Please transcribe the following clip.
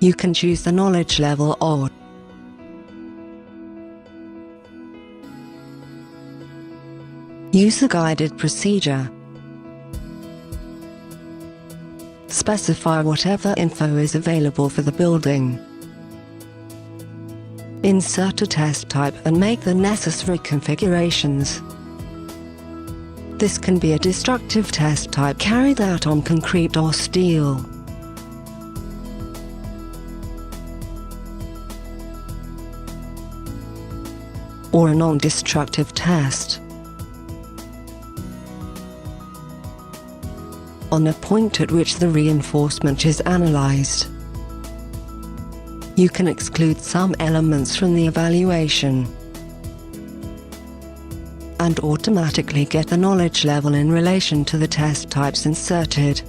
You can choose the knowledge level or user-guided procedure. Specify whatever info is available for the building. Insert a test type and make the necessary configurations. This can be a destructive test type carried out on concrete or steel. Or a non-destructive test. On the point at which the reinforcement is analyzed, you can exclude some elements from the evaluation and automatically get the knowledge level in relation to the test types inserted.